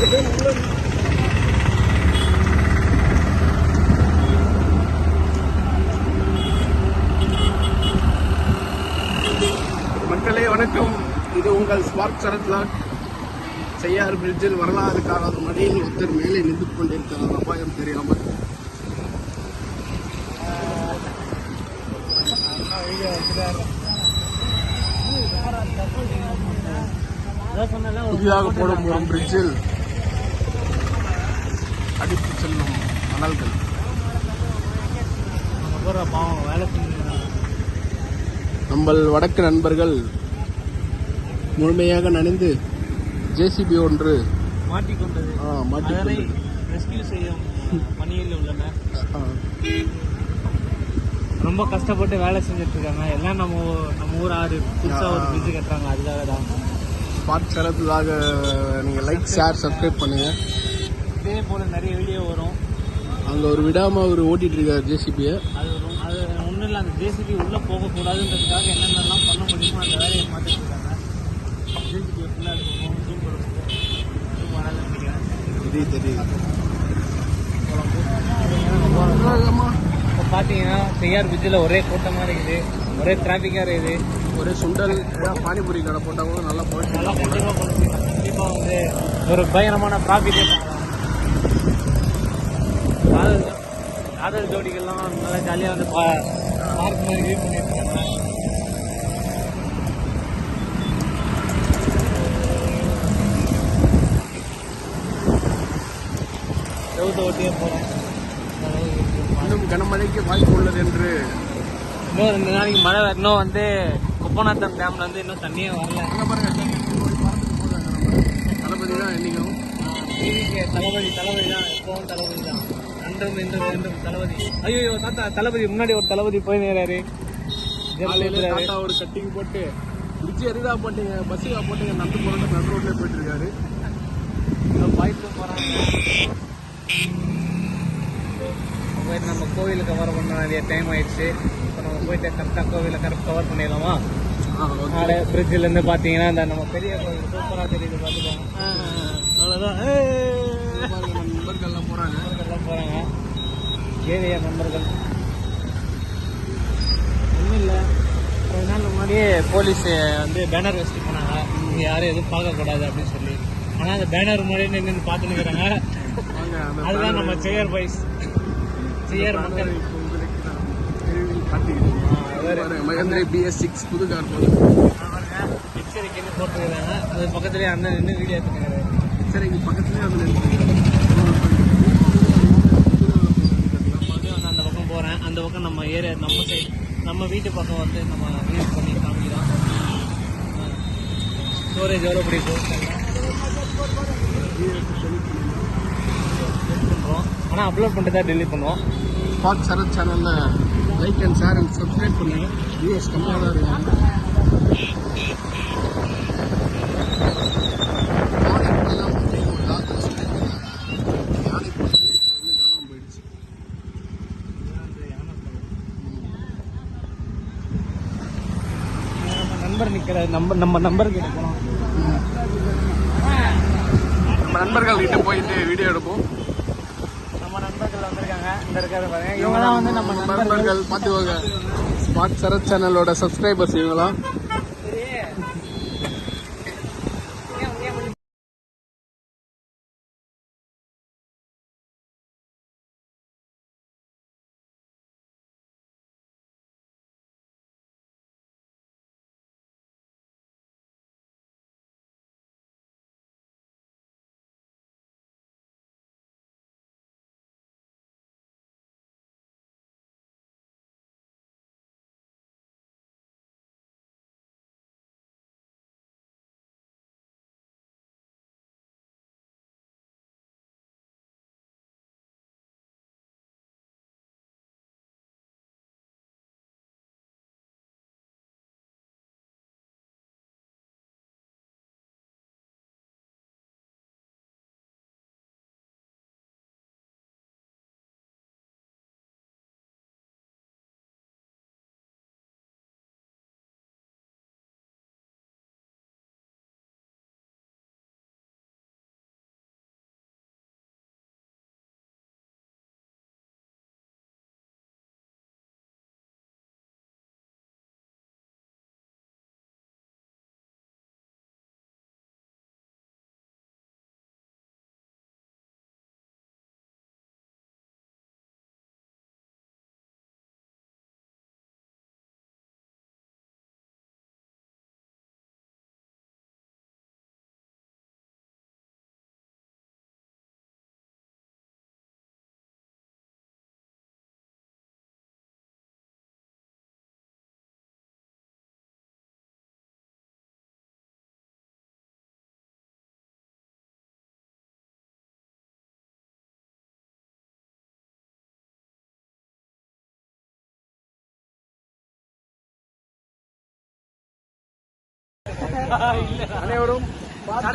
மக்களே வணக்கம், இது உங்கள் ஸ்பார்க் சரத்லாக். செய்யார் பிரிட்ஜில் வரலாறு காணாத மழையில் ஒருத்தர் மேலே நின்று கொண்டிருக்கிறார் அபாயம் தெரியாமல். புதிதாக போடும் பிரிட்ஜில் அடித்து செல்லும் மணல்கள். நம்ம வடக்கு நண்பர்கள் முழுமையாக நனைந்து ஜேசிபி ஒன்று மாட்டிக்கொண்டது. ரெஸ்கியூ செய்யும் பணியில் உள்ளனர். ரொம்ப கஷ்டப்பட்டு வேலை செஞ்சுட்டு இருக்காங்க. எல்லாம் நம்ம ஊர் ஆறு புதுசாக ஒரு பிரிட்ஜ் கட்டுறாங்க, அதுக்காக தான். ஸ்பாட் சரத்துக்காக நீங்கள் லைக், ஷேர், சப்ஸ்கிரைப் பண்ணுங்க. இதே போல நிறைய வீடியோ வரும். அங்கே ஒரு விடாமல் அவர் ஓட்டிட்டு இருக்காரு ஜேசிபியை. அது ஒன்றும் இல்லை, அந்த ஜேசிபி உள்ளே போகக்கூடாதுன்றதுக்காக என்னென்னலாம் பண்ண முடியுமோ அந்த வேலையை மாற்றிட்டு இருக்காங்க. ஜேசிபியை ஃபுல்லாக எடுக்கணும், ஜூம் கொடுத்து தெரியுது. இப்போ பார்த்தீங்கன்னா செய்யார் பிரிட்ஜில் ஒரே கூட்டமாக இருக்குது, ஒரே டிராஃபிக்காக இருக்குது. ஒரே சுண்டல் பானிபூரி கடை போட்டால் கூட நல்லா போயிட்டு நல்லா கண்டிப்பாக வந்து ஒரு பயங்கரமான ப்ராஃபிட்டே பார்க்கலாம். காதல் ஜோடிகள்லாம் நல்லா ஜாலியாக வந்து பார்க் மாதிரி வியூ பண்ணியிருக்காங்க. செவுத்த ஓட்டியே போகிறோம். இன்னும் கனமழைக்கு வாய்ப்பு உள்ளது என்று. இன்னும் 2 நாளைக்கு மழை வரணும். வந்து குப்பநாத்தம் டேம்ல வந்து இன்னும் தண்ணியே வரல. தளபதி தான் என்னைக்கும் தளபதி தான், எப்பவும் தளபதி தான். ரெண்டும் தளபதி. ஐயோ தாத்தா, தளபதி முன்னாடி ஒரு தளபதி போய் நேராரு. தாத்தா ஒரு கட்டிங் போட்டு பிரிட்ஜ் எரிதா போட்டீங்க, பஸ்ஸுக்கா போட்டீங்க, நடந்து போகிற நடு ரோட்லேயே போயிட்டு இருக்காரு. பாய்ட்டு போகிறாங்க. போயிட்டு நம்ம கோவிலுக்கு கவர் பண்ண நிறைய டைம் ஆயிடுச்சு. இப்போ நம்ம போயிட்டு கரெக்டாக கோவிலை கவர் பண்ணிடலாமா? பிரிட்ஜிலேருந்து பார்த்தீங்கன்னா இந்த நம்ம பெரிய கோவில் சூப்பராக தெரியுது, பார்த்துக்கோங்க. அவ்வளோதான். நண்பர்கள்லாம் போகிறாங்க. ஏரியா நண்பர்கள். ஒன்றும் இல்லை, 2 நாள் முன்னாடியே போலீஸ் வந்து பேனர் வச்சுட்டு போனாங்க, இங்கே யாரும் எதுவும் பார்க்கக்கூடாது அப்படின்னு சொல்லி. ஆனால் அந்த பேனர் முன்னாடியே நின்று பார்த்துன்னு இருக்கிறாங்க. அதுதான் நம்ம செய்யார் பாய்ஸ், செய்யார் மக்கள். மகேந்திர BS6 புது கார் எச்சரிக்கைன்னு போட்டுருக்காங்க. அது பக்கத்துலேயே அண்ணன் நின்று வீடியோ எடுத்துக்கிறாரு. எச்சரிக்கை பக்கத்துலேயே அதில் அந்த பக்கம் போகிறேன். அந்த பக்கம் நம்ம ஏரியா, நம்ம சைடு, நம்ம வீட்டு பக்கம் வந்து நம்ம யூஸ் பண்ணி காமிக்கலாம். ஸ்டோரேஜ் எவ்வளோ பிடிக்கும் பண்ணுறோம். ஆனால் அப்லோட் பண்ணிட்டு தான் டெலிட் பண்ணுவோம். ஸ்பார்க் சரத் சேனலில் like and share and subscribe பண்ணுங்க. வியூவர்ஸ் கம்மியாக தான் இருக்காங்க. நம்பர் நிற்கிற நம்ம நம்பர் கிட்ட போனோம். நம்ம நண்பர்கள் கிட்ட போயிட்டு வீடியோ எடுப்போம். நம்ம நண்பர்கள் வந்திருக்காங்க, இந்த இருக்காரு பாருங்க. இவங்க தான் வந்து நம்ம நண்பர்கள். பார்த்துக்கோங்க, ஸ்பார்க் சரத் சேனலோட சப்ஸ்கிரைபர்ஸ் இவங்களாம். அனைவரும்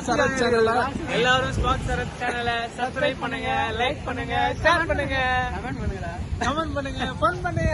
சரத் சேனல்ல எல்லாரும் ஸ்பாக் சரத் சேனலை சப்ஸ்கிரைப் பண்ணுங்க, லைக் பண்ணுங்க, ஷேர் பண்ணுங்க, கமெண்ட் பண்ணுங்க, ஃபன் பண்ணுங்க.